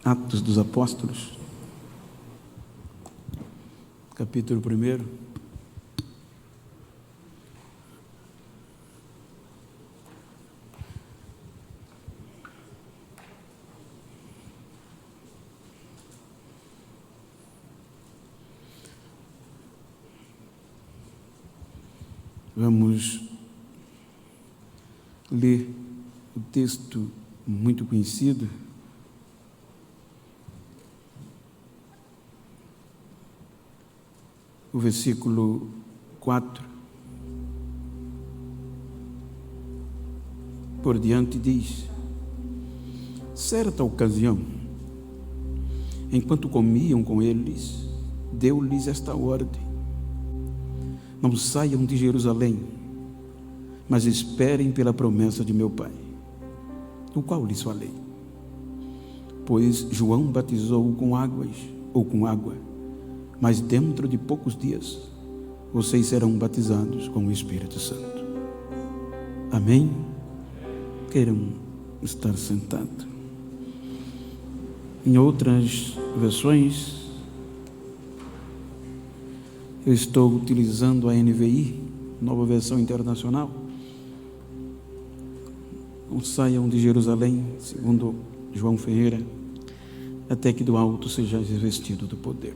Atos dos Apóstolos, capítulo 1. Vamos ler o texto muito conhecido, o versículo 4 por diante diz: certa ocasião, enquanto comiam com eles, deu-lhes esta ordem: não saiam de Jerusalém, mas esperem pela promessa de meu Pai, do qual lhes falei. Pois João batizou com água, mas dentro de poucos dias vocês serão batizados com o Espírito Santo. Amém? Queiram estar sentados. Em outras versões, eu estou utilizando a NVI, Nova Versão Internacional. Não saiam de Jerusalém, segundo João Ferreira, até que do alto sejais revestido do poder.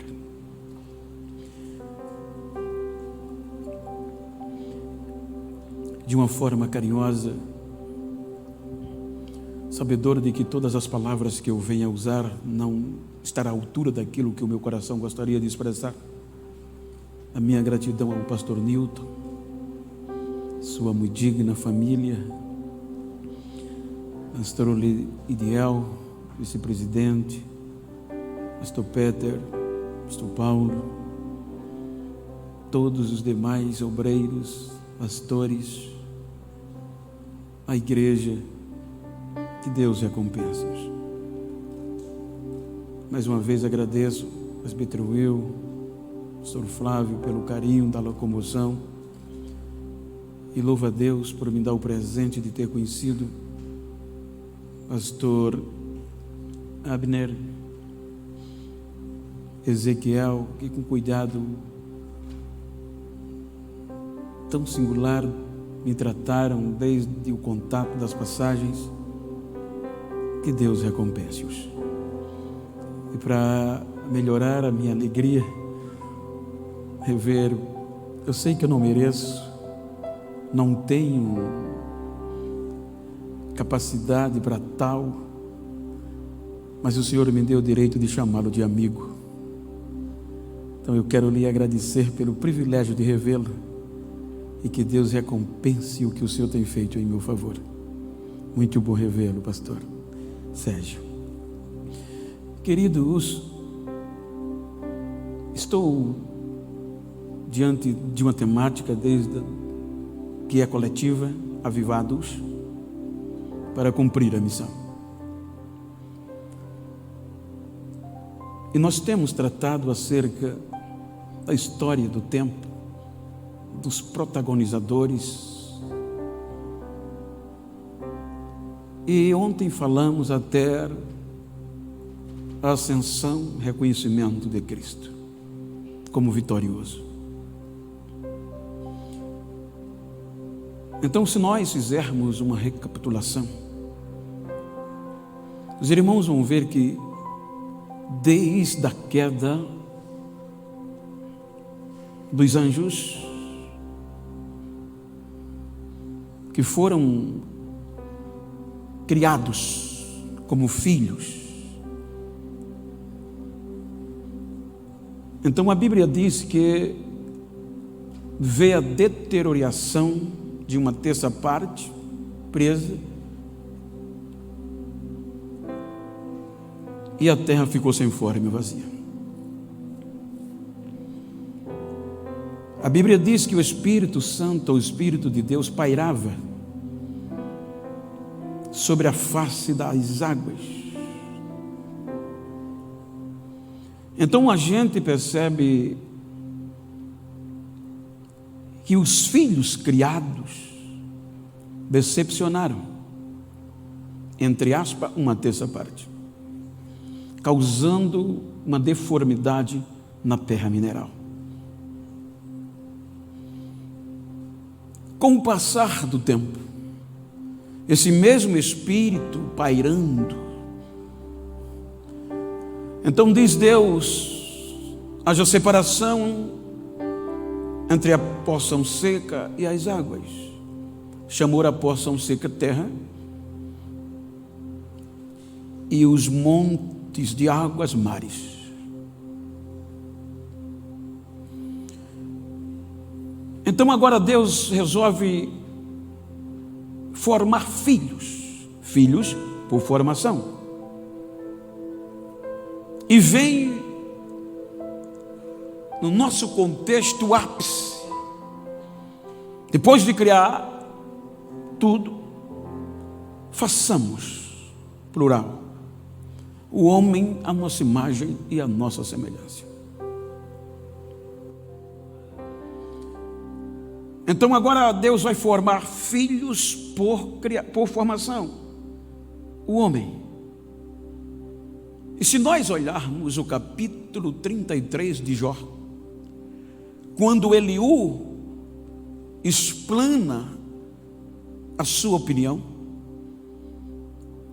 De uma forma carinhosa, sabedor de que todas as palavras que eu venha usar não estarão à altura daquilo que o meu coração gostaria de expressar, a minha gratidão ao pastor Newton, sua muito digna família, pastor Idiel, vice-presidente, pastor Peter, pastor Paulo, todos os demais obreiros, pastores, a igreja, que Deus recompense-os. Mais uma vez agradeço ao presbítero Will, pastor Flávio, pelo carinho da locomoção, e louvo a Deus por me dar o presente de ter conhecido pastor Abner, Ezequiel, que com cuidado tão singular me trataram desde o contato das passagens. Que Deus recompense-os. E para melhorar a minha alegria, rever, eu sei que eu não mereço, não tenho capacidade para tal, mas o Senhor me deu o direito de chamá-lo de amigo. Então eu quero lhe agradecer pelo privilégio de revê-lo, e que Deus recompense o que o Senhor tem feito em meu favor. Muito bom revê-lo, pastor Sérgio. Queridos, estou diante de uma temática desde que é coletiva, avivados para cumprir a missão. E nós temos tratado acerca da história do tempo, dos protagonizadores. E ontem falamos até a ascensão, reconhecimento de Cristo como vitorioso. Então, se nós fizermos uma recapitulação, os irmãos vão ver que desde a queda dos anjos, que foram criados como filhos, então a Bíblia diz que vê a deterioração de uma terça parte presa, e a terra ficou sem forma e vazia. A Bíblia diz que o Espírito Santo, o Espírito de Deus, pairava sobre a face das águas. Então a gente percebe que os filhos criados decepcionaram, entre aspas, uma terça parte. causando uma deformidade na terra mineral. Com o passar do tempo, esse mesmo espírito pairando, então diz Deus: haja separação entre a porção seca e as águas. Chamou a porção seca terra, e os montes de águas mares. Então agora Deus resolve formar filhos por formação. E vem no nosso contexto ápice. Depois de criar tudo, façamos, plural, o homem à nossa imagem e à nossa semelhança. Então agora Deus vai formar filhos por formação, o homem. E se nós olharmos o capítulo 33 de Jó, quando Eliú explana a sua opinião,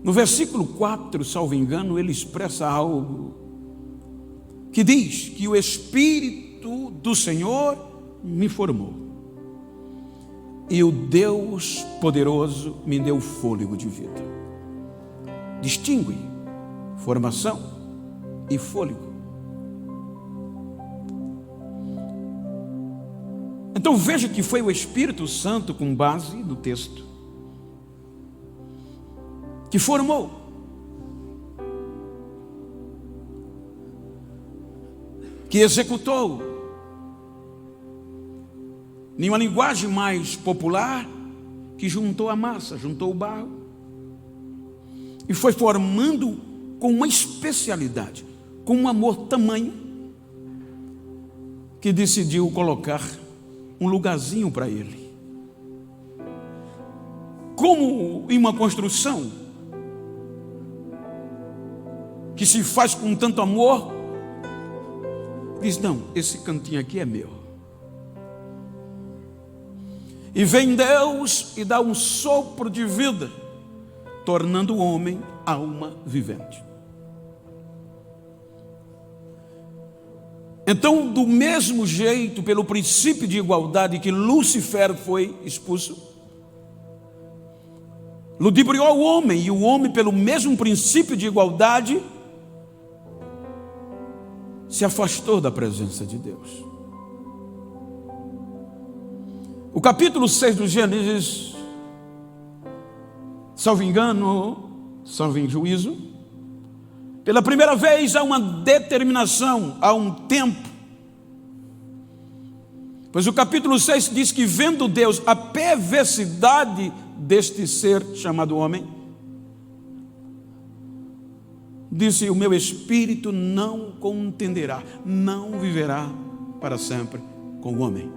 no versículo 4, salvo engano, ele expressa algo que diz que o Espírito do Senhor me formou, e o Deus poderoso me deu fôlego de vida. Distingue formação e fôlego. Então veja que foi o Espírito Santo, com base no texto, que formou. Que executou. Em uma linguagem mais popular, que juntou a massa, juntou o barro, e foi formando com uma especialidade, com um amor tamanho, que decidiu colocar um lugarzinho para ele. Como em uma construção que se faz com tanto amor, diz: não, esse cantinho aqui é meu. E vem Deus e dá um sopro de vida, tornando o homem alma vivente. Então, do mesmo jeito, pelo princípio de igualdade que Lúcifer foi expulso, ludibriou o homem, e o homem, pelo mesmo princípio de igualdade, se afastou da presença de Deus. O capítulo 6 do Gênesis, salvo engano, salvo em juízo, pela primeira vez há uma determinação, há um tempo. Pois o capítulo 6 diz que, vendo Deus a perversidade deste ser chamado homem, disse: o meu espírito não contenderá, não viverá para sempre com o homem.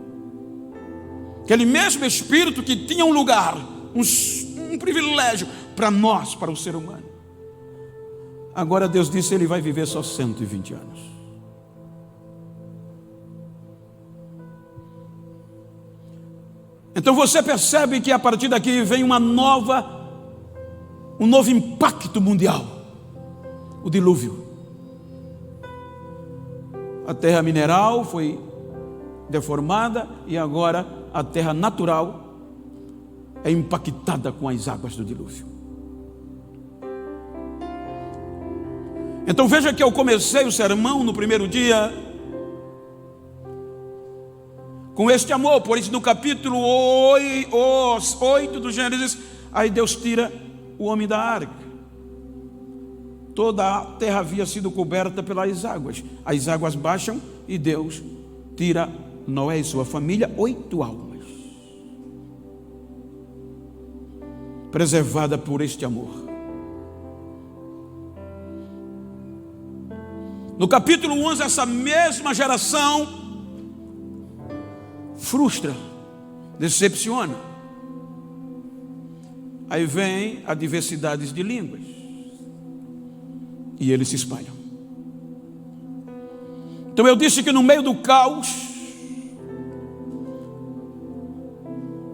Aquele mesmo espírito que tinha um lugar, um privilégio para nós, para o ser humano, agora Deus disse: ele vai viver só 120 anos. Então você percebe que a partir daqui vem um novo impacto mundial, o dilúvio. A terra mineral foi deformada e agora a terra natural é impactada com as águas do dilúvio. Então veja que eu comecei o sermão no primeiro dia com este amor. Por isso no capítulo 8 do Gênesis, aí Deus tira o homem da arca. Toda a terra havia sido coberta pelas águas. As águas baixam e Deus tira Noé e sua família, 8 almas, preservada por este amor. No capítulo 11, essa mesma geração frustra, decepciona. Aí vem a diversidade de línguas, e eles se espalham. Então eu disse que no meio do caos,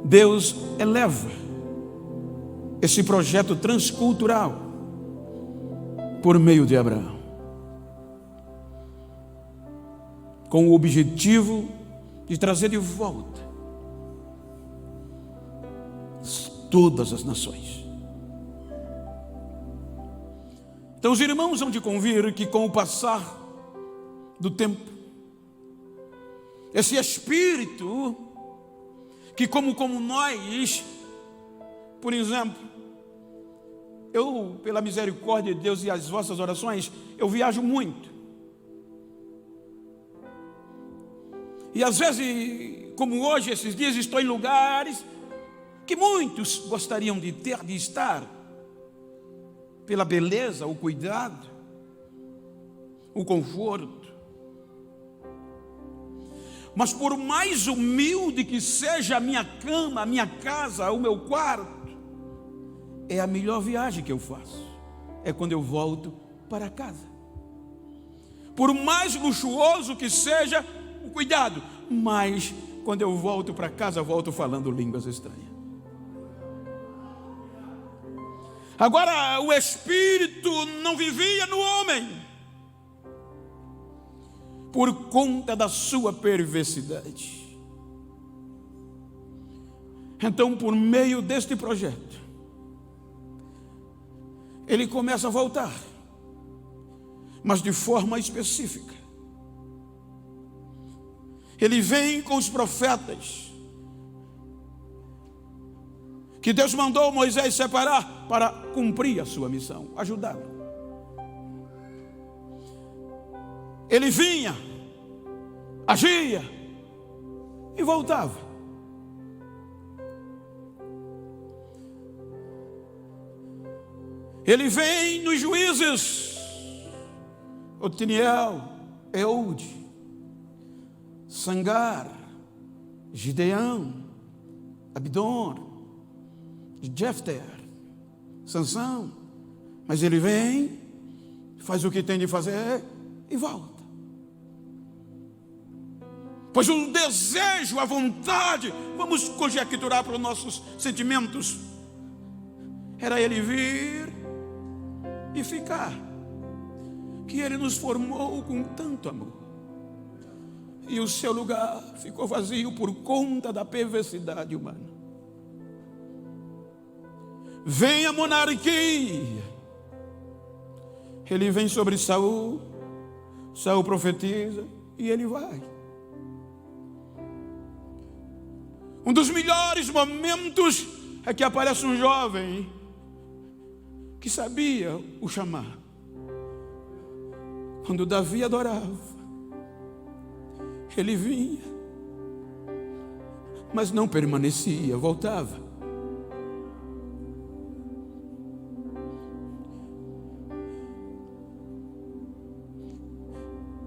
Deus eleva esse projeto transcultural por meio de Abraão, com o objetivo de trazer de volta todas as nações. Então os irmãos hão de convir que com o passar do tempo, esse Espírito que como nós, por exemplo, eu, pela misericórdia de Deus e as vossas orações, eu viajo muito. E às vezes, como hoje, esses dias, estou em lugares que muitos gostariam de estar, pela beleza, o cuidado, o conforto. Mas por mais humilde que seja a minha cama, a minha casa, o meu quarto, é a melhor viagem que eu faço, é quando eu volto para casa. Por mais luxuoso que seja o cuidado, mas quando eu volto para casa, eu volto falando línguas estranhas. Agora, o Espírito não vivia no homem, por conta da sua perversidade. Então, por meio deste projeto, ele começa a voltar, mas de forma específica. Ele vem com os profetas que Deus mandou Moisés separar para cumprir a sua missão, ajudá-lo. Ele vinha, agia e voltava. Ele vem nos juízes, Otiniel, Eude, Sangar, Gideão, Abdon, Jefter, Sansão. Mas ele vem, faz o que tem de fazer e volta. Pois o desejo, a vontade, vamos conjecturar para os nossos sentimentos, era ele vir e ficar, que ele nos formou com tanto amor, e o seu lugar ficou vazio por conta da perversidade humana. Vem a monarquia, ele vem sobre Saul, Saul profetiza e ele vai. Um dos melhores momentos é que aparece um jovem que sabia o chamar. Quando Davi adorava, ele vinha, mas não permanecia, voltava.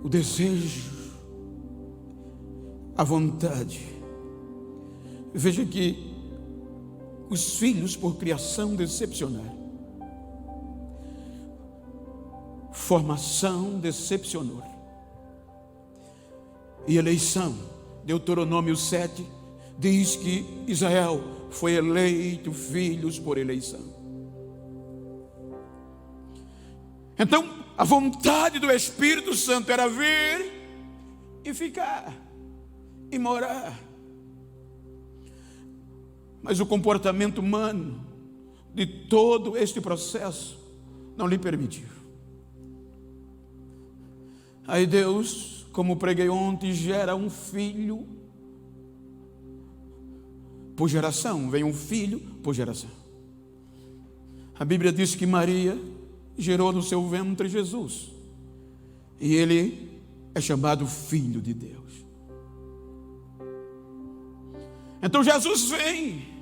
O desejo, a vontade. Veja que os filhos por criação decepcionaram. Formação decepcionou. E eleição, Deuteronômio 7, diz que Israel foi eleito filhos por eleição. Então, a vontade do Espírito Santo era vir e ficar, e morar. Mas o comportamento humano de todo este processo não lhe permitiu. Aí Deus, como preguei ontem, gera um filho por geração. Vem um filho por geração. A Bíblia diz que Maria gerou no seu ventre Jesus, e ele é chamado Filho de Deus. Então Jesus vem,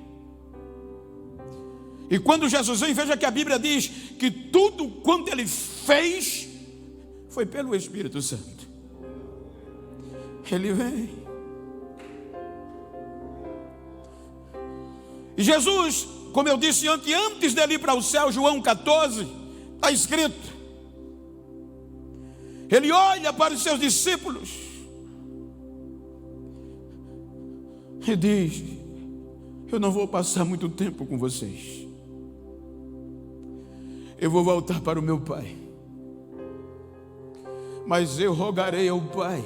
e quando Jesus vem, veja que a Bíblia diz que tudo quanto ele fez foi pelo Espírito Santo. Ele vem, e Jesus, como eu disse antes dele ir para o céu, João 14, está escrito Ele olha para os seus discípulos e diz: eu não vou passar muito tempo com vocês. Eu vou voltar para o meu Pai. Mas eu rogarei ao Pai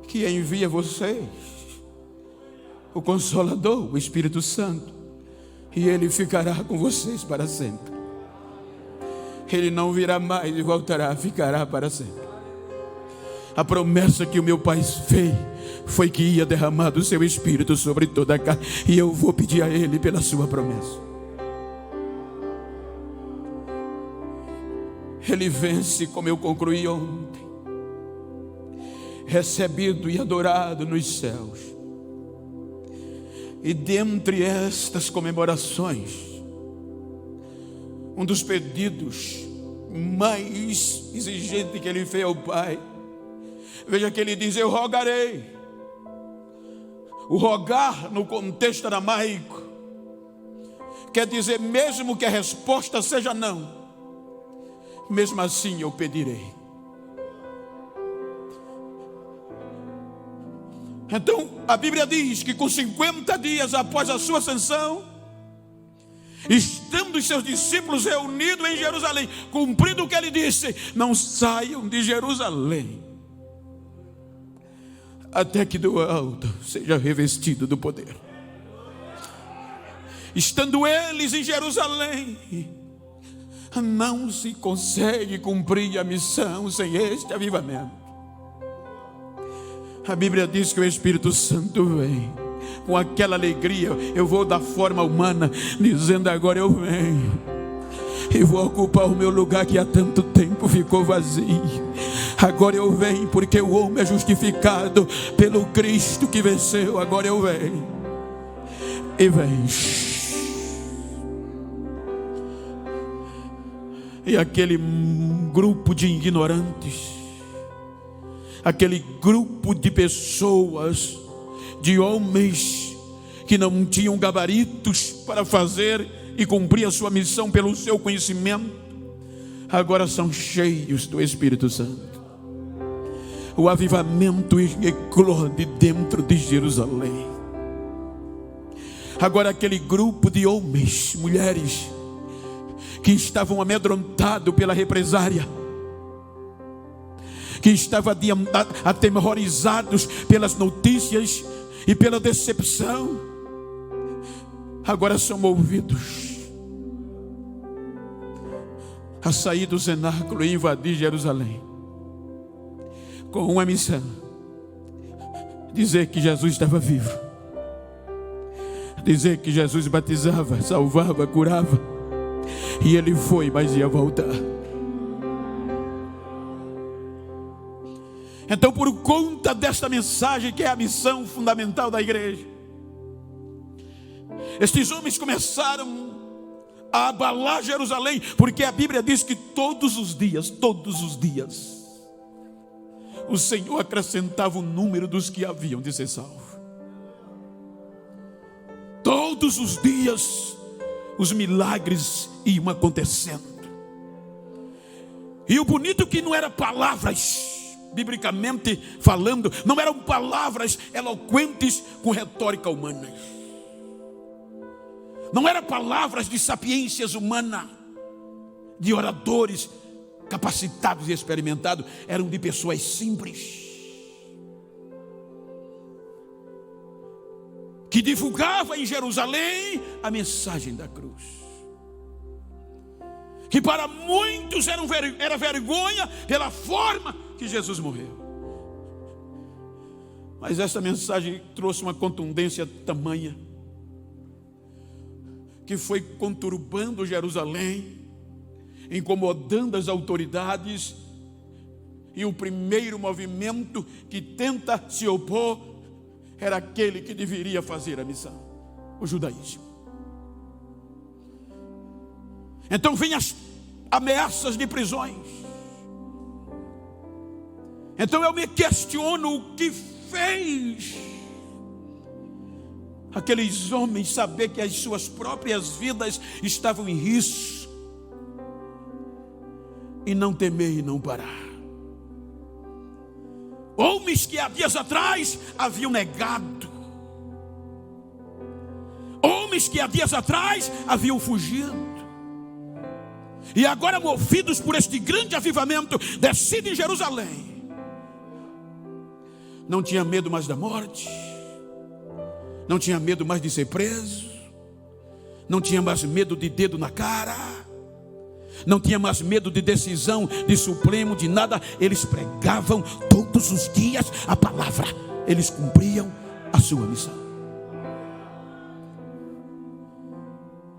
que envie a vocês o Consolador, o Espírito Santo, e Ele ficará com vocês para sempre. Ele não virá mais e voltará, ficará para sempre. A promessa que o meu Pai fez foi que ia derramar do seu Espírito sobre toda a carne, e eu vou pedir a Ele pela sua promessa. Ele vence, como eu concluí ontem, recebido e adorado nos céus. E dentre estas comemorações, um dos pedidos mais exigentes que ele fez ao Pai, veja que ele diz: eu rogarei. O rogar no contexto aramaico quer dizer, mesmo que a resposta seja não, mesmo assim eu pedirei. Então a Bíblia diz que com 50 dias após a sua ascensão, estando os seus discípulos reunidos em Jerusalém, cumprindo o que ele disse: não saiam de Jerusalém até que do alto seja revestido do poder. Estando eles em Jerusalém, não se consegue cumprir a missão sem este avivamento. A Bíblia diz que o Espírito Santo vem com aquela alegria. Eu vou da forma humana, dizendo: agora eu venho e vou ocupar o meu lugar que há tanto tempo ficou vazio. Agora eu venho, porque o homem é justificado pelo Cristo que venceu. Agora eu venho e venho. E aquele grupo de ignorantes, aquele grupo de pessoas, de homens que não tinham gabaritos para fazer e cumprir a sua missão pelo seu conhecimento, agora são cheios do Espírito Santo. O avivamento eclode dentro de Jerusalém. Agora aquele grupo de homens, mulheres, que estavam amedrontados pela represária, que estavam atemorizados pelas notícias e pela decepção, agora são movidos a sair do cenáculo e invadir Jerusalém com uma missão: dizer que Jesus estava vivo, dizer que Jesus batizava, salvava, curava, e ele foi, mas ia voltar. Então, por conta desta mensagem, que é a missão fundamental da igreja, estes homens começaram a abalar Jerusalém, porque a Bíblia diz que todos os dias, o Senhor acrescentava o número dos que haviam de ser salvos. Todos os dias os milagres iam acontecendo. E o bonito que não era palavras, biblicamente falando, não eram palavras eloquentes com retórica humana. Não eram palavras de sapiências humanas, de oradores capacitados e experimentados. Eram de pessoas simples, que divulgavam em Jerusalém a mensagem da cruz, que para muitos era vergonha pela forma que Jesus morreu. Mas essa mensagem trouxe uma contundência tamanha, que foi conturbando Jerusalém, incomodando as autoridades, e o primeiro movimento que tenta se opor era aquele que deveria fazer a missão: o judaísmo. Então vêm as ameaças de prisões. Então eu me questiono o que fez aqueles homens saber que as suas próprias vidas estavam em risco. e não temer e não parar. Homens que há dias atrás haviam negado, homens que há dias atrás haviam fugido, e agora, movidos por este grande avivamento, descido em Jerusalém, não tinha medo mais da morte, não tinha medo mais de ser preso, não tinha mais medo de dedo na cara, não tinha mais medo de decisão de Supremo, de nada. Eles pregavam todos os dias a palavra, eles cumpriam a sua missão.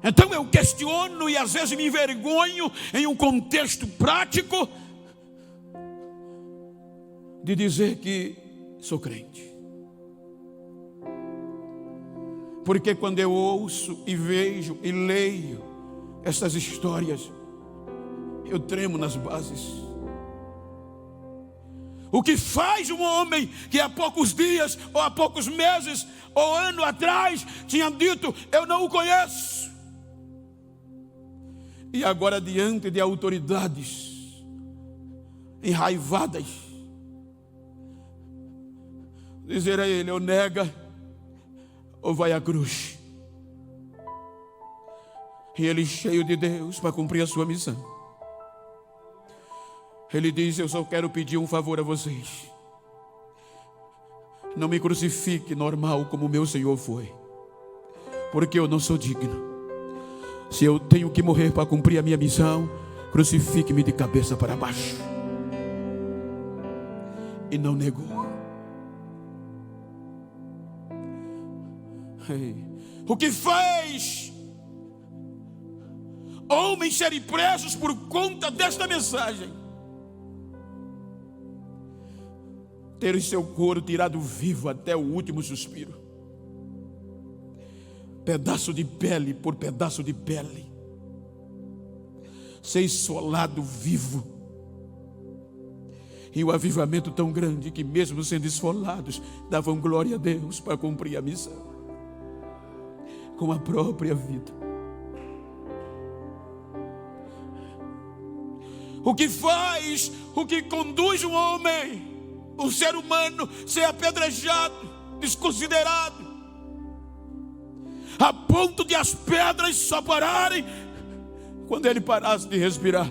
Então eu questiono e às vezes me envergonho em um contexto prático de dizer que sou crente. Porque quando eu ouço e vejo e leio essas histórias, eu tremo nas bases. O que faz um homem que há poucos dias, ou há poucos meses, ou ano atrás, tinha dito, eu não o conheço, e agora diante de autoridades enraivadas, dizer a ele, ou nega, ou vai à cruz. E ele cheio de Deus para cumprir a sua missão. Ele diz, eu só quero pedir um favor a vocês. Não me crucifique normal como meu Senhor foi, porque eu não sou digno. Se eu tenho que morrer para cumprir a minha missão, crucifique-me de cabeça para baixo. E não negou. O que fez homens serem presos por conta desta mensagem? Ter o seu couro tirado vivo até o último suspiro, pedaço de pele por pedaço de pele, ser esfolado vivo. E o avivamento tão grande que mesmo sendo esfolados, davam glória a Deus para cumprir a missão com a própria vida. O que faz, o que conduz um homem, o ser humano, ser apedrejado, desconsiderado, a ponto de as pedras só pararem quando ele parasse de respirar.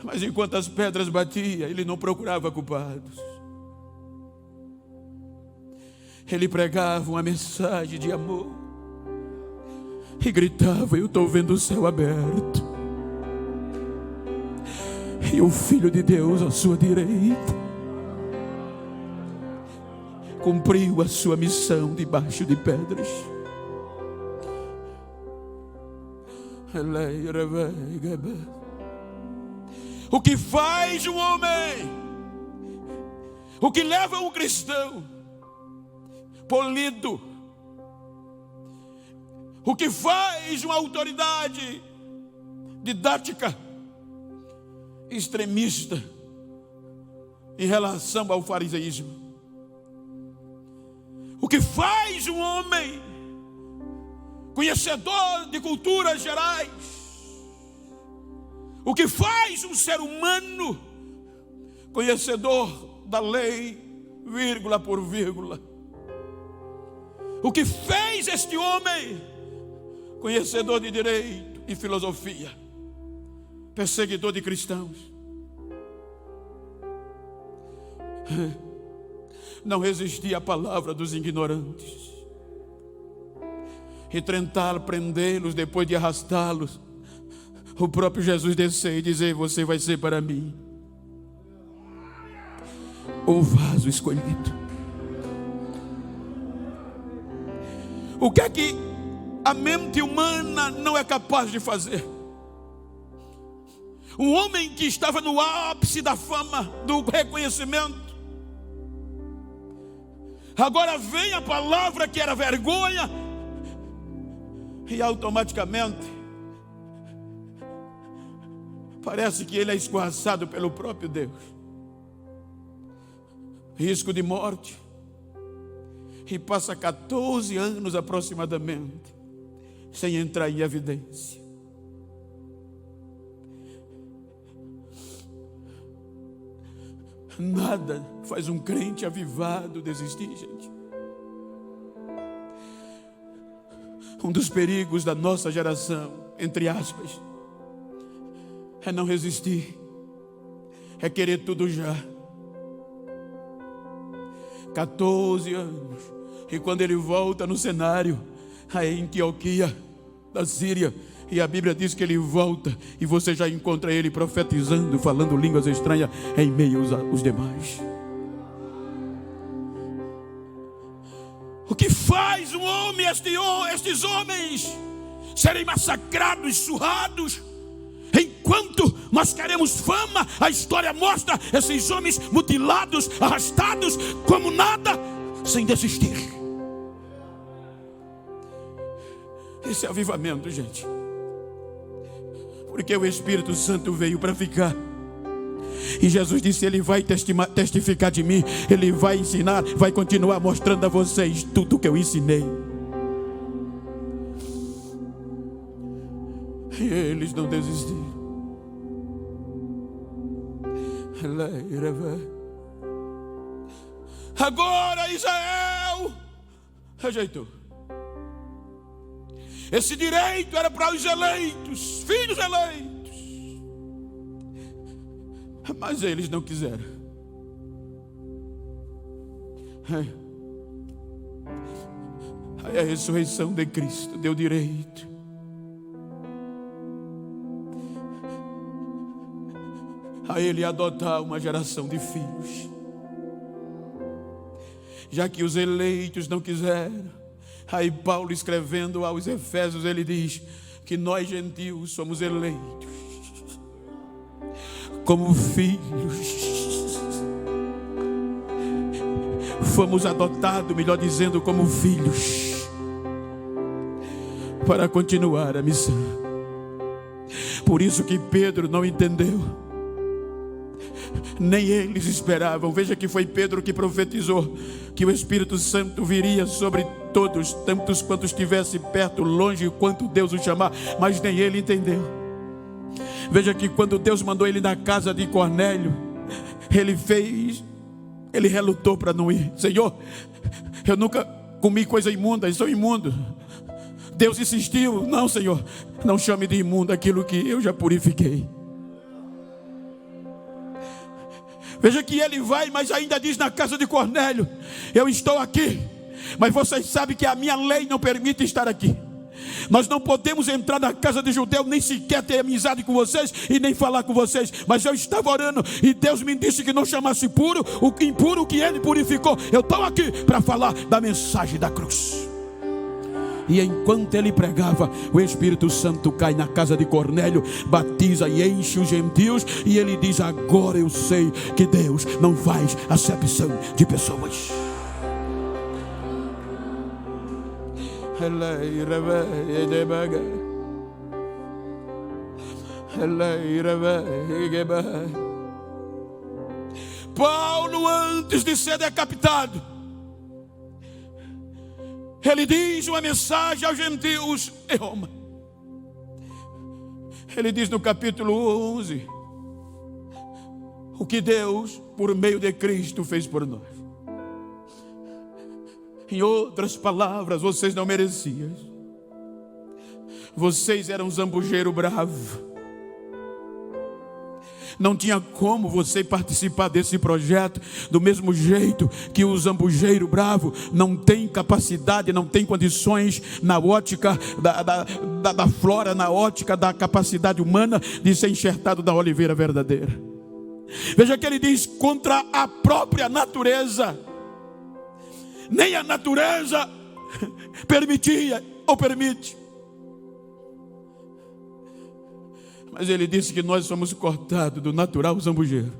Mas enquanto as pedras batiam, ele não procurava culpados. Ele pregava uma mensagem de amor e gritava, eu estou vendo o céu aberto e o Filho de Deus à sua direita cumpriu a sua missão debaixo de pedras. O que faz um homem, o que leva um cristão polido, o que faz uma autoridade didática extremista em relação ao fariseísmo, o que faz um homem conhecedor de culturas gerais, o que faz um ser humano conhecedor da lei, vírgula por vírgula, o que fez este homem conhecedor de direito e filosofia, perseguidor de cristãos, não resistia à palavra dos ignorantes e tentar prendê-los depois de arrastá-los. O próprio Jesus descer e dizer, você vai ser para mim o vaso escolhido. O que é que a mente humana não é capaz de fazer? Um homem que estava no ápice da fama, do reconhecimento, agora vem a palavra que era vergonha, e automaticamente parece que ele é escorraçado pelo próprio Deus. Risco de morte. E passa 14 anos aproximadamente sem entrar em evidência. Nada faz um crente avivado desistir, gente. Um dos perigos da nossa geração, entre aspas, é não resistir, é querer tudo já. 14 anos, e quando ele volta no cenário, aí em Antioquia, da Síria, e a Bíblia diz que ele volta, e você já encontra ele profetizando, falando línguas estranhas em meio aos demais. O que faz um homem, estes homens, serem massacrados, surrados? Enquanto nós queremos fama, a história mostra esses homens mutilados, arrastados, como nada, sem desistir. Esse é avivamento, gente. Porque o Espírito Santo veio para ficar. E Jesus disse: Ele vai testificar de mim. Ele vai ensinar, vai continuar mostrando a vocês tudo o que eu ensinei. E eles não desistiram. Agora Israel rejeitou. Esse direito era para os eleitos, filhos eleitos. Mas eles não quiseram. Aí a ressurreição de Cristo deu direito. A ele adotar uma geração de filhos. Já que os eleitos não quiseram. Aí Paulo, escrevendo aos Efésios, ele diz que nós gentios somos eleitos como filhos. Fomos adotados, melhor dizendo, como filhos, para continuar a missão. Por isso que Pedro não entendeu. Nem eles esperavam. Veja que foi Pedro que profetizou que o Espírito Santo viria sobre todos, tantos quanto estivesse perto, longe, quanto Deus o chamar. Mas nem ele entendeu. Veja que quando Deus mandou ele na casa de Cornélio, ele relutou para não ir. Senhor, eu nunca comi coisa imunda, eu sou imundo. Deus insistiu: não, Senhor, não chame de imundo aquilo que eu já purifiquei. Veja que ele vai, mas ainda diz na casa de Cornélio: eu estou aqui, mas vocês sabem que a minha lei não permite estar aqui. Nós não podemos entrar na casa de judeu, nem sequer ter amizade com vocês e nem falar com vocês. Mas eu estava orando e Deus me disse que não chamasse puro o impuro que ele purificou. Eu estou aqui para falar da mensagem da cruz. E enquanto ele pregava, o Espírito Santo cai na casa de Cornélio, batiza e enche os gentios. E ele diz: agora eu sei que Deus não faz acepção de pessoas. Paulo, antes de ser decapitado, ele diz uma mensagem aos gentios em Roma. Ele diz no capítulo 11 o que Deus, por meio de Cristo, fez por nós. Em outras palavras, vocês não mereciam. Vocês eram um zambujeiro bravo. Não tinha como você participar desse projeto do mesmo jeito que o zambujeiro bravo não tem capacidade, não tem condições na ótica da flora, na ótica da capacidade humana de ser enxertado da oliveira verdadeira. Veja que ele diz: contra a própria natureza. Nem a natureza permitia ou permite. Mas ele disse que nós somos cortados do natural zambujeiro.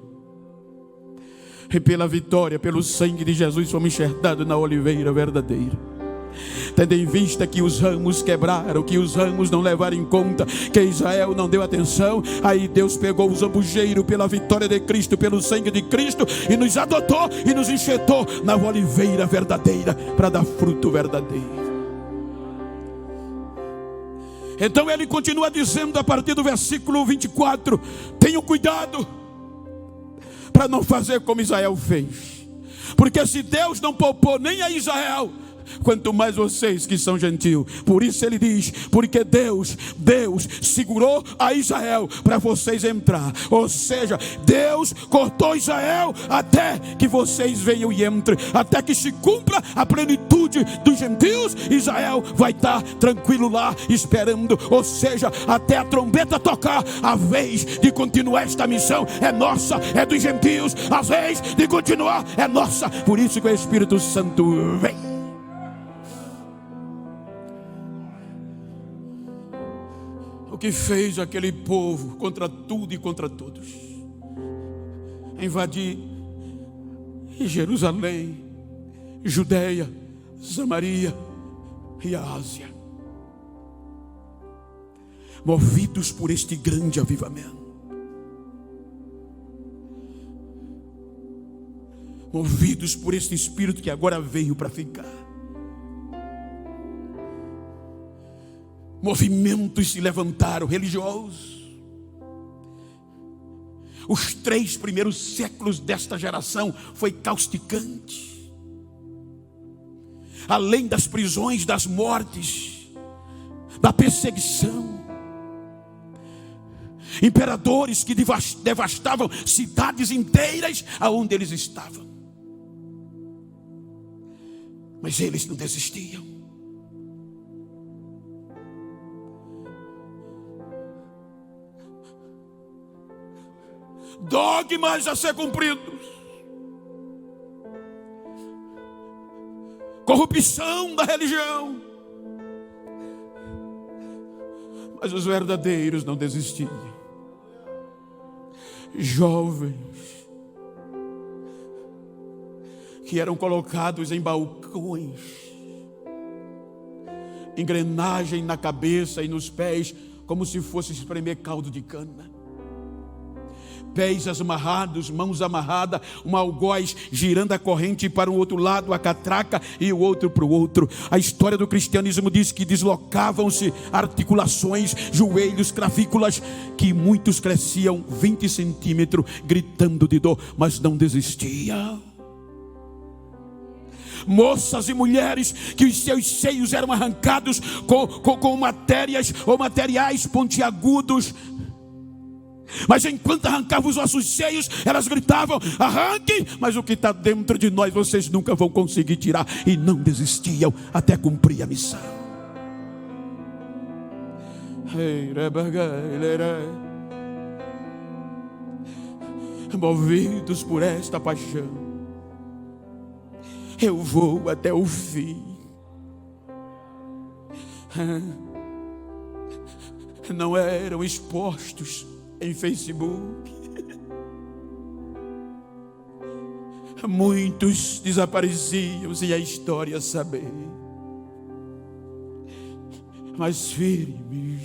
E pela vitória, pelo sangue de Jesus, fomos enxertados na oliveira verdadeira. Tendo em vista que os ramos quebraram, que os ramos não levaram em conta, que Israel não deu atenção, aí Deus pegou o zambujeiro pela vitória de Cristo, pelo sangue de Cristo, e nos adotou e nos enxertou na oliveira verdadeira, para dar fruto verdadeiro. Então ele continua dizendo a partir do versículo 24: tenham cuidado para não fazer como Israel fez. Porque se Deus não poupou nem a Israel, quanto mais vocês que são gentios. Por isso ele diz, porque Deus segurou a Israel para vocês entrar. Ou seja, Deus cortou Israel até que vocês venham e entrem, até que se cumpra a plenitude dos gentios. Israel vai estar tranquilo lá esperando. Ou seja, até a trombeta tocar, a vez de continuar esta missão é nossa, é dos gentios. A vez de continuar é nossa. Por isso que o Espírito Santo vem. O que fez aquele povo contra tudo e contra todos? Invadir Jerusalém, Judeia, Samaria e a Ásia. Movidos por este grande avivamento. Movidos por este Espírito que agora veio para ficar. Movimentos se levantaram religiosos. Os 3 primeiros séculos desta geração foi causticante. Além das prisões, das mortes, da perseguição, imperadores que devastavam cidades inteiras aonde eles estavam. Mas eles não desistiam. Dogmas a ser cumpridos, corrupção da religião, mas os verdadeiros não desistiam. Jovens que eram colocados em balcões, engrenagem na cabeça e nos pés, como se fosse espremer caldo de cana. Pés amarrados, mãos amarradas, um algoz girando a corrente para um outro lado, a catraca, e o outro para o outro. A história do cristianismo diz que deslocavam-se articulações, joelhos, clavículas, que muitos cresciam 20 centímetros, gritando de dor, mas não desistiam. Moças e mulheres que os seus seios eram arrancados com matérias ou materiais pontiagudos, mas enquanto arrancavam os nossos seios, elas gritavam: arranque, mas o que está dentro de nós vocês nunca vão conseguir tirar. E não desistiam até cumprir a missão. Movidos por esta paixão, eu vou até o fim. Não eram expostos em Facebook. Muitos desapareciam sem a história saber. Mas firmes,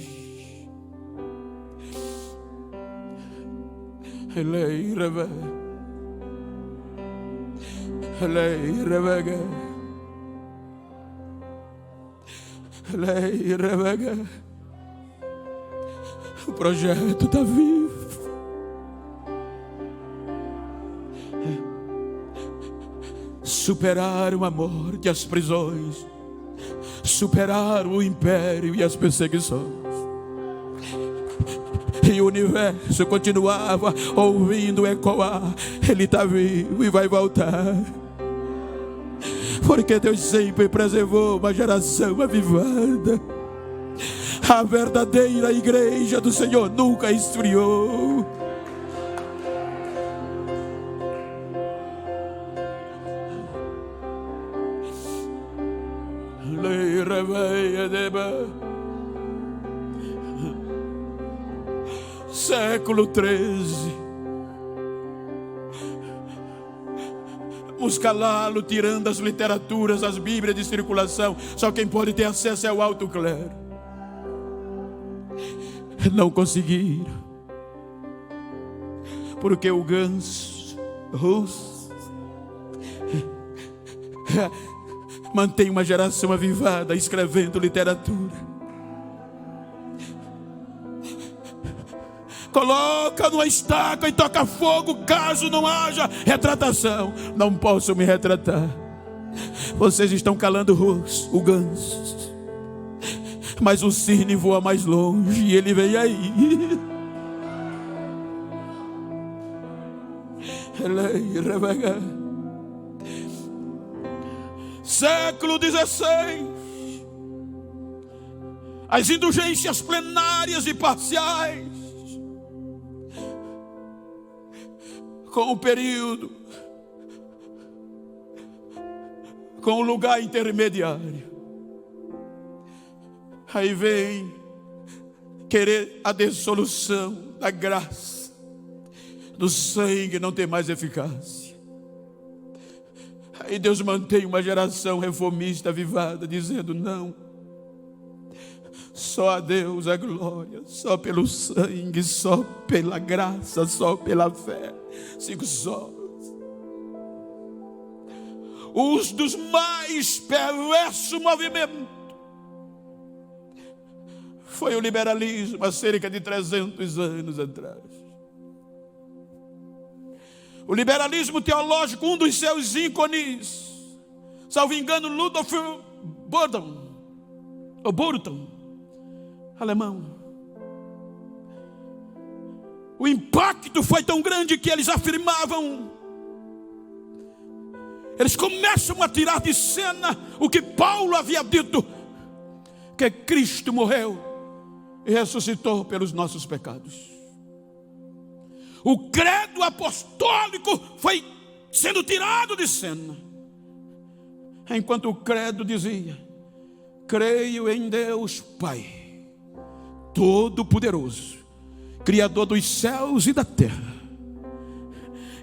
o projeto está vivo. Superaram a morte e as prisões, superaram o império e as perseguições. E o universo continuava ouvindo ecoar: Ele está vivo e vai voltar. Porque Deus sempre preservou uma geração avivada. A verdadeira igreja do Senhor nunca esfriou. Século 13, Muscalalo tirando as literaturas, as bíblias de circulação. Só quem pode ter acesso é o alto clero. Não conseguiram, porque o Gans Rus mantém uma geração avivada escrevendo literatura. coloca numa estaca e toca fogo, caso não haja retratação. Não posso me retratar. Vocês estão calando o ganso, mas o cisne voa mais longe e ele vem aí. Século XVI, as indulgências plenárias e parciais, com o período, com o lugar intermediário. Aí vem querer a dissolução da graça, do sangue não tem mais eficácia. Aí Deus mantém uma geração reformista avivada, dizendo: não, só a Deus a glória, só pelo sangue, só pela graça, só pela fé. Sigo só. Os dos mais perversos movimentos foi o liberalismo há cerca de 300 anos atrás. O liberalismo teológico, um dos seus ícones, salvo engano, Ludolf Burton, alemão. O impacto foi tão grande que eles afirmavam, eles começam a tirar de cena o que Paulo havia dito, que Cristo morreu e ressuscitou pelos nossos pecados. O credo apostólico foi sendo tirado de cena, enquanto o credo dizia: creio em Deus Pai Todo-Poderoso, Criador dos céus e da terra.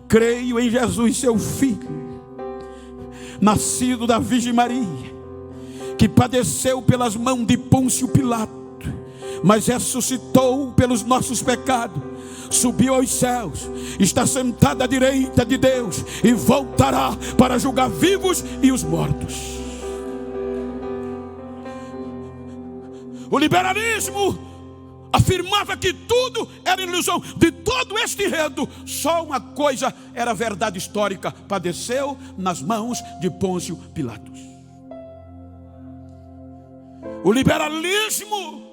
Creio em Jesus, seu Filho, nascido da Virgem Maria, que padeceu pelas mãos de Pôncio Pilato, mas ressuscitou pelos nossos pecados, subiu aos céus, está sentado à direita de Deus e voltará para julgar vivos e os mortos. O liberalismo afirmava que tudo era ilusão. De todo este enredo, só uma coisa era verdade histórica: padeceu nas mãos de Pôncio Pilatos. O liberalismo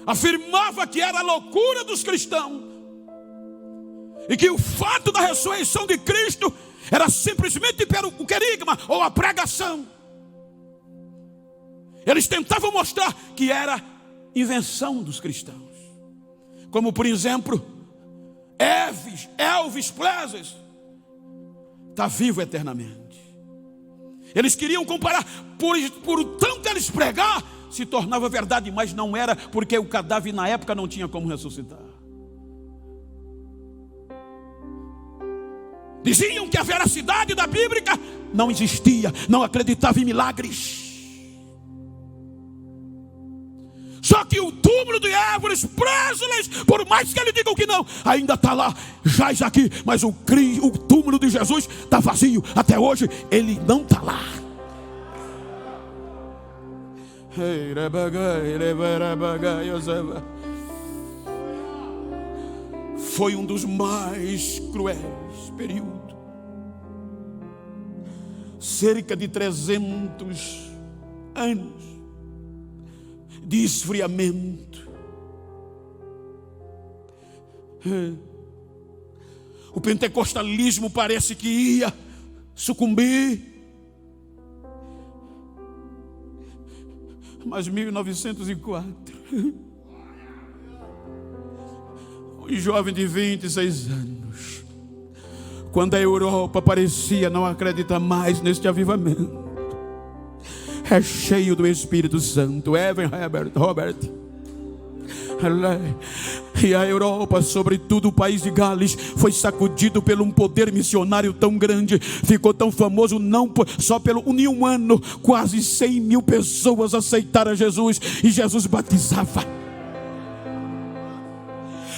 afirmava que era a loucura dos cristãos e que o fato da ressurreição de Cristo era simplesmente o querigma ou a pregação. Eles tentavam mostrar que era invenção dos cristãos, como por exemplo Elvis Presley está vivo eternamente. Eles queriam comparar, por tanto eles pregar, se tornava verdade, mas não era, porque o cadáver na época não tinha como ressuscitar. Diziam que a veracidade da Bíblia não existia, não acreditava em milagres. Só que o túmulo de Elvis Presley, por mais que ele diga que não, ainda está lá, jaz aqui, mas o túmulo de Jesus está vazio, até hoje ele não está lá. Foi um dos mais cruéis períodos. Cerca de 300 anos de esfriamento. O pentecostalismo parece que ia sucumbir. Mas 1904, um jovem de 26 anos, quando a Europa parecia não acreditar mais neste avivamento, é cheio do Espírito Santo, Evan Robert, e a Europa, sobretudo o país de Gales, foi sacudido por um poder missionário tão grande, ficou tão famoso, não só pelo em um ano, quase 100 mil pessoas aceitaram Jesus, e Jesus batizava.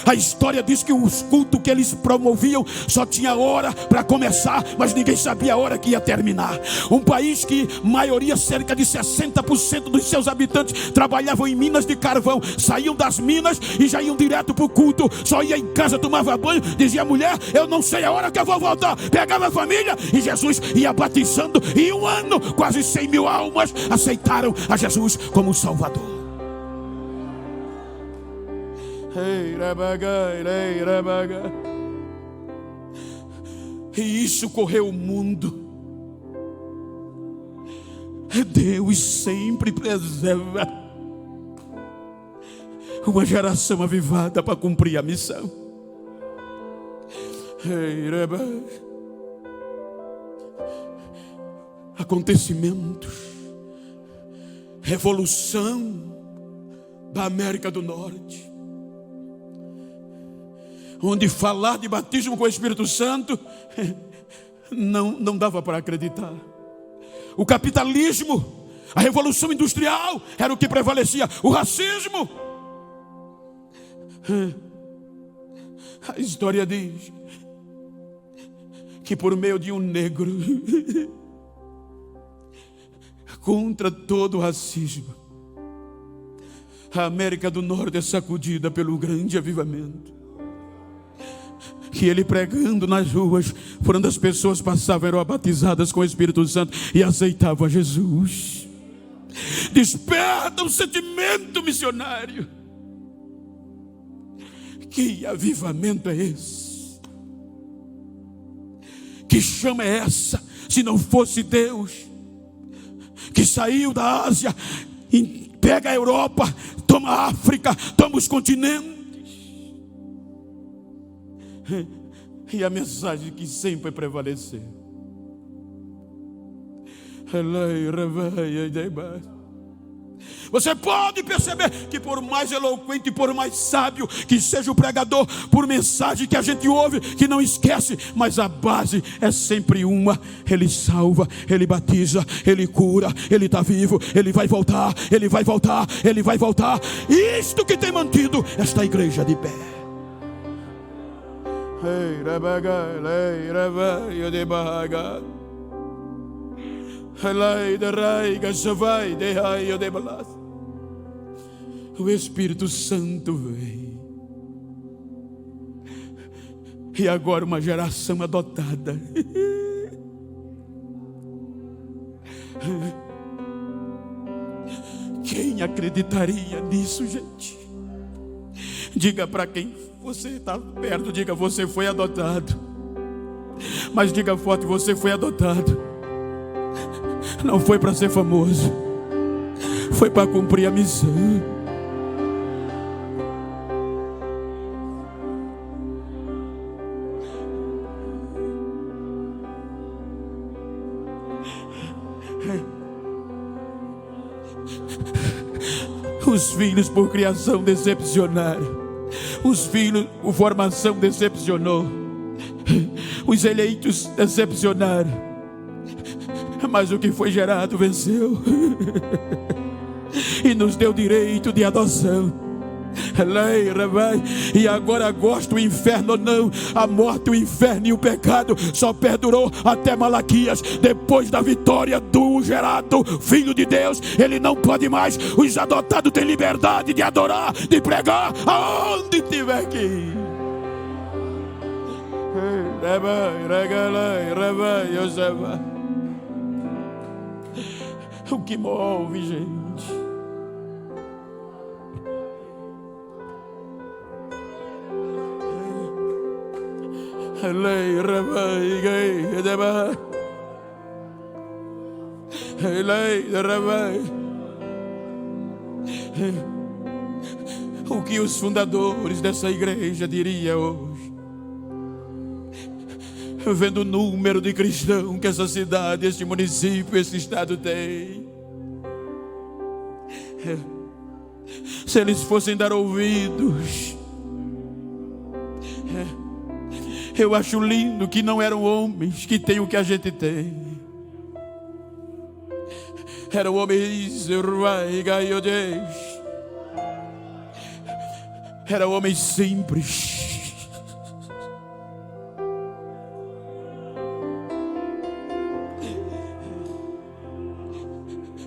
A história diz que os cultos que eles promoviam só tinha hora para começar, mas ninguém sabia a hora que ia terminar. Um país que maioria, cerca de 60% dos seus habitantes trabalhavam em minas de carvão, saíam das minas e já iam direto para o culto. Só ia em casa, tomava banho, dizia a mulher: eu não sei a hora que eu vou voltar. Pegava a família e Jesus ia batizando. E em um ano, quase 100 mil almas aceitaram a Jesus como Salvador. E isso correu o mundo. Deus sempre preserva uma geração avivada para cumprir a missão. Acontecimentos, revolução da América do Norte, onde falar de batismo com o Espírito Santo não dava para acreditar. O capitalismo, a revolução industrial era o que prevalecia. O racismo. A história diz que por meio de um negro, contra todo o racismo, a América do Norte é sacudida pelo grande avivamento. Que ele pregando nas ruas, por onde as pessoas passavam, eram batizadas com o Espírito Santo e aceitavam a Jesus. Desperta um sentimento missionário. Que avivamento é esse? Que chama é essa? Se não fosse Deus, que saiu da Ásia, pega a Europa, toma a África, toma os continentes. E a mensagem que sempre prevaleceu. Você pode perceber que por mais eloquente, por mais sábio que seja o pregador, por mensagem que a gente ouve, que não esquece, mas a base é sempre uma: ele salva, ele batiza, ele cura, ele está vivo, ele vai voltar, ele vai voltar, ele vai voltar. Isto que tem mantido esta igreja de pé. O Espírito Santo vem. E agora uma geração adotada. Quem acreditaria nisso, gente? Diga para quem você está perto, diga: você foi adotado. Mas diga forte: você foi adotado. Não foi para ser famoso, foi para cumprir a missão. Os filhos por criação decepcionaram. Os filhos por formação decepcionou. Os eleitos decepcionaram. Mas o que foi gerado venceu. E nos deu direito de adoção. E agora gosto, o inferno não. A morte, o inferno e o pecado só perdurou até Malaquias. Depois da vitória do gerado Filho de Deus, ele não pode mais. Os adotados têm liberdade de adorar, de pregar aonde tiver que ir. O que move, gente? O que os fundadores dessa igreja diriam hoje, vendo o número de cristãos que essa cidade, este município, esse estado tem? Se eles fossem dar ouvidos. Eu acho lindo que não eram homens que têm o que a gente tem. Eram homens Era homem simples.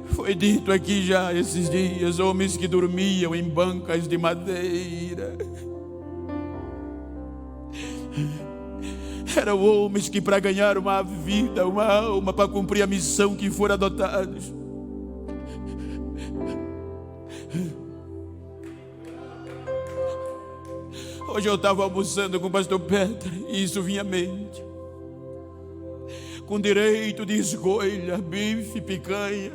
Foi dito aqui já esses dias, homens que dormiam em bancas de madeira. Eram homens que, para ganhar uma vida, uma alma, para cumprir a missão, que foram adotados. Hoje eu estava almoçando com o pastor Pedro e isso vinha à mente. Com direito de escolha, bife, picanha.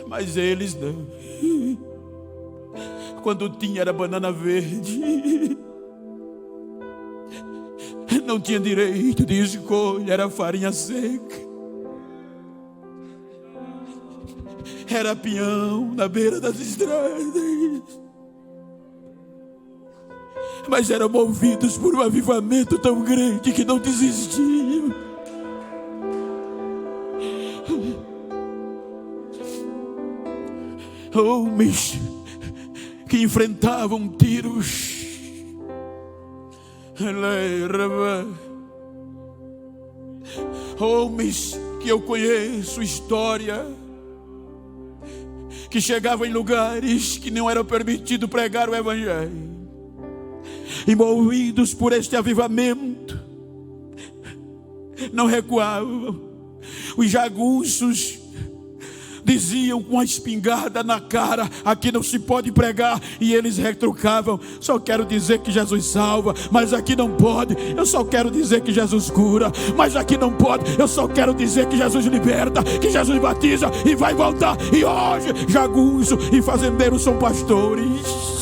Mas eles não. Quando tinha era banana verde. Não tinha direito de escolha, era farinha seca. Era peão na beira das estradas. Mas eram movidos por um avivamento tão grande que não desistiam. Homens que enfrentavam tiros. Homens que eu conheço história, que chegavam em lugares que não era permitido pregar o evangelho, e movidos por este avivamento, não recuavam. Os jagunços diziam com a espingarda na cara: aqui não se pode pregar. E eles retrucavam: só quero dizer que Jesus salva, mas aqui não pode. Eu só quero dizer que Jesus cura, mas aqui não pode. Eu só quero dizer que Jesus liberta, que Jesus batiza e vai voltar. E hoje jagunço e fazendeiro são pastores.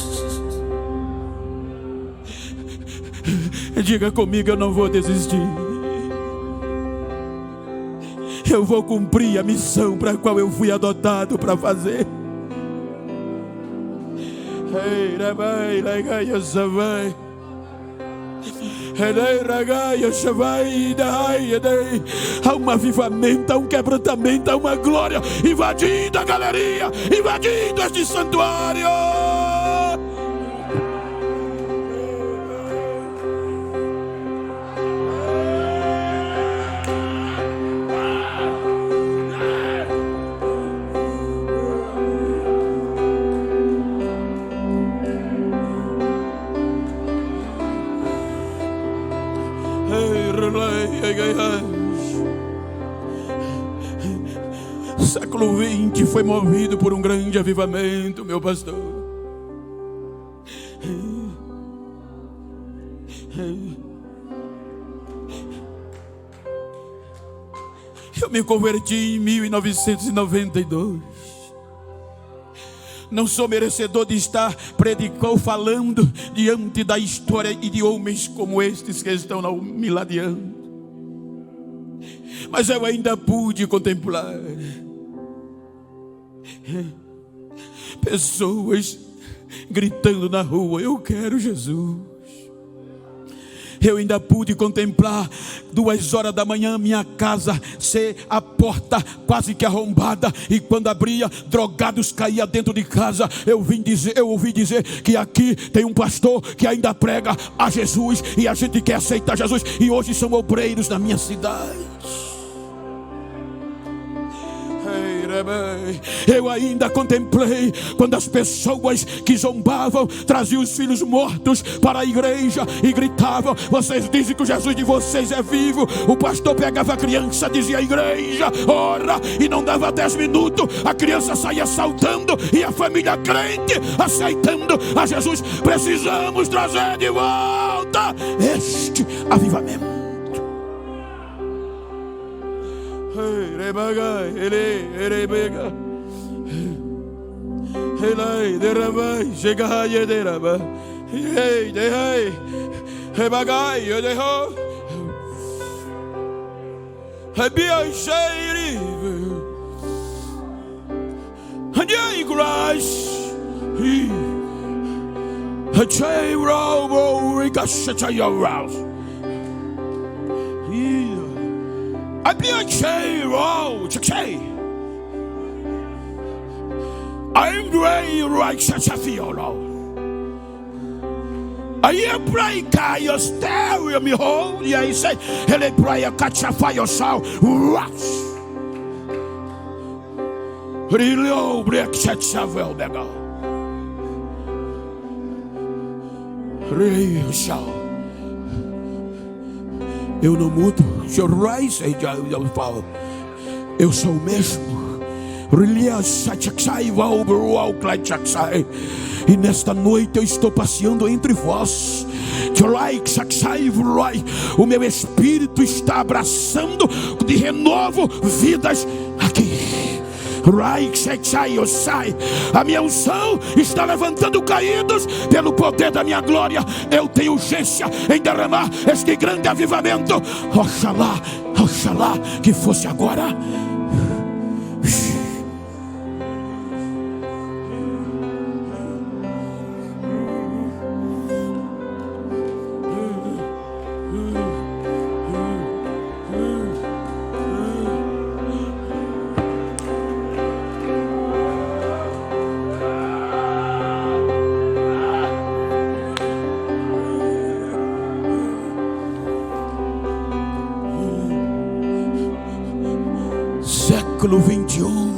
Diga comigo: eu não vou desistir. Eu vou cumprir a missão para a qual eu fui adotado para fazer. Há um avivamento, há um quebrantamento, há uma glória invadindo a galeria, invadindo este santuário. Século XX foi movido por um grande avivamento, meu pastor. Eu me converti em 1992. Não sou merecedor de estar falando diante da história e de homens como estes que estão me ladeando. Mas eu ainda pude contemplar pessoas gritando na rua: eu quero Jesus. Eu ainda pude contemplar 2h da manhã minha casa ser a porta quase que arrombada, e quando abria, drogados caíam dentro de casa. Eu ouvi dizer que aqui tem um pastor que ainda prega a Jesus, e a gente quer aceitar Jesus, e hoje são obreiros na minha cidade. Eu ainda contemplei quando as pessoas que zombavam traziam os filhos mortos para a igreja e gritavam: vocês dizem que o Jesus de vocês é vivo. O pastor pegava a criança, dizia: igreja, ora, e não dava 10 minutos, a criança saía saltando, e a família crente aceitando a Jesus. Precisamos trazer de volta este avivamento. I'm doing right, such a feel. Aí pray Caio stereo me hold. E aí say, ele pray catch a fire sound. Rush. Really break such a well legal. Really show. Eu não mudo. Seu rise, eu falo. Eu sou o mesmo. E nesta noite eu estou passeando entre vós. O meu espírito está abraçando de renovo vidas aqui. A minha unção está levantando caídos pelo poder da minha glória. Eu tenho urgência em derramar este grande avivamento. Oxalá, oxalá que fosse agora. Século 21.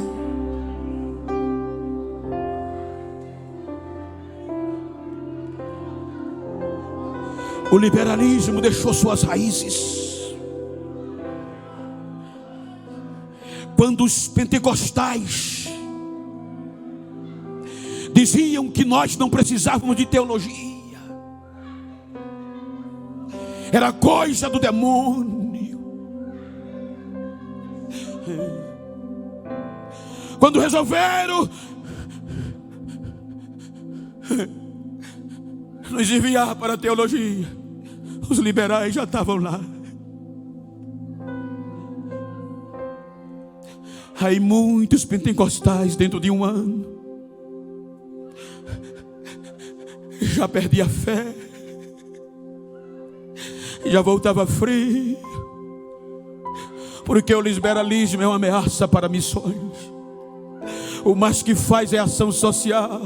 O liberalismo deixou suas raízes. Quando os pentecostais diziam que nós não precisávamos de teologia, era coisa do demônio. Quando resolveram nos enviar para a teologia, os liberais já estavam lá. Aí muitos pentecostais dentro de um ano já perdia a fé, já voltava frio, porque o liberalismo é uma ameaça para missões. O mais que faz é ação social.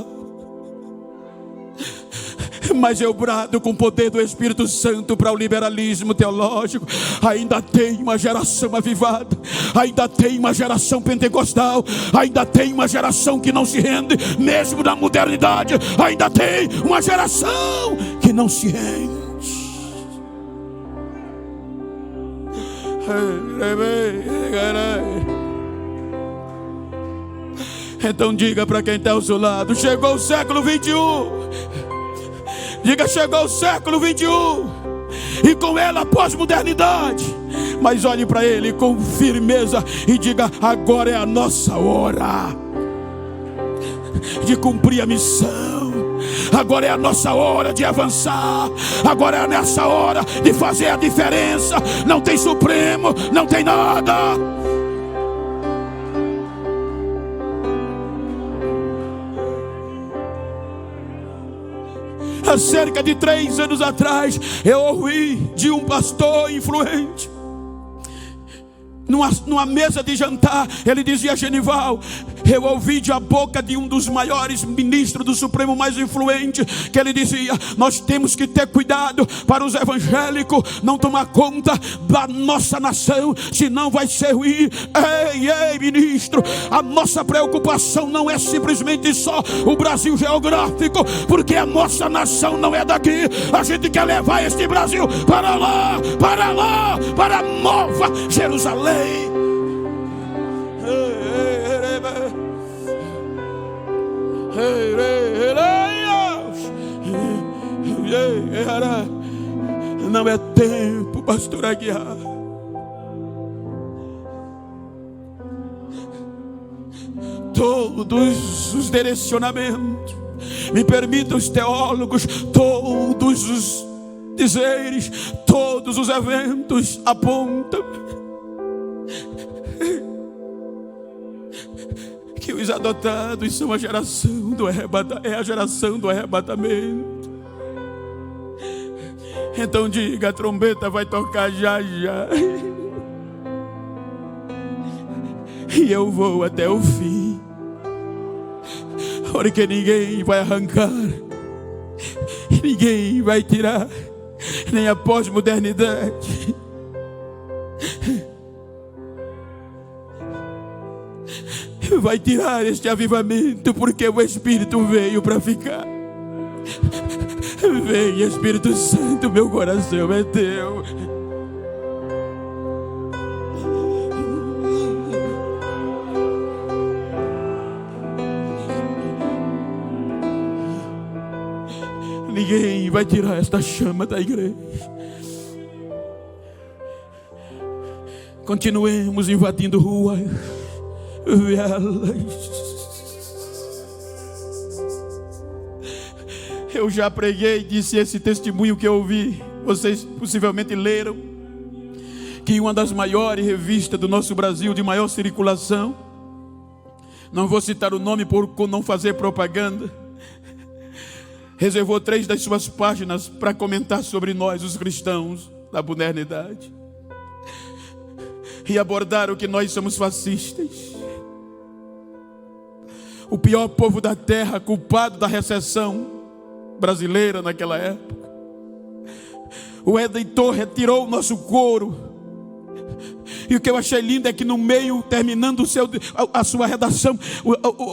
Mas eu brado com o poder do Espírito Santo para o liberalismo teológico. Ainda tem uma geração avivada, ainda tem uma geração pentecostal, ainda tem uma geração que não se rende, mesmo na modernidade. Ainda tem uma geração que não se rende. Então diga para quem está ao seu lado: chegou o século 21. Diga: chegou o século 21. E com ela a pós-modernidade. Mas olhe para ele com firmeza e diga: agora é a nossa hora de cumprir a missão. Agora é a nossa hora de avançar. Agora é a nossa hora de fazer a diferença. Não tem Supremo, não tem nada. Há cerca de 3 anos atrás, eu ouvi de um pastor influente, numa mesa de jantar, ele dizia: Genival, eu ouvi da boca de um dos maiores ministros do Supremo mais influente, que ele dizia: nós temos que ter cuidado para os evangélicos não tomar conta da nossa nação, senão vai ser ruim. Ei, ministro, a nossa preocupação não é simplesmente só o Brasil geográfico, porque a nossa nação não é daqui. A gente quer levar este Brasil para lá, para a Nova Jerusalém. Não é tempo, pastor Aguiar. Todos os direcionamentos, me permitam os teólogos, todos os dizeres, todos os eventos apontam que os adotados são a geração do arrebatamento. Então diga: a trombeta vai tocar já. E eu vou até o fim. porque ninguém vai arrancar, ninguém vai tirar, nem a pós-modernidade. Vai tirar este avivamento, porque o Espírito veio para ficar. Vem, Espírito Santo, meu coração é teu. Ninguém vai tirar esta chama da igreja. Continuemos invadindo ruas, vielas. Eu já preguei e disse esse testemunho que eu ouvi. Vocês possivelmente leram. Que uma das maiores revistas do nosso Brasil, de maior circulação, não vou citar o nome por não fazer propaganda, reservou 3 das suas páginas para comentar sobre nós, os cristãos da modernidade, e abordaram que nós somos fascistas, o pior povo da terra, culpado da recessão brasileira naquela época. O editor retirou o nosso couro. E o que eu achei lindo é que no meio, terminando a sua redação,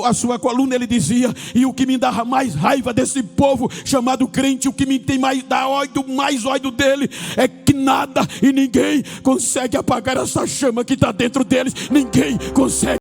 a sua coluna, ele dizia: e o que me dá mais raiva desse povo chamado crente, o que me tem mais ódio dele, é que nada e ninguém consegue apagar essa chama que está dentro deles. Ninguém consegue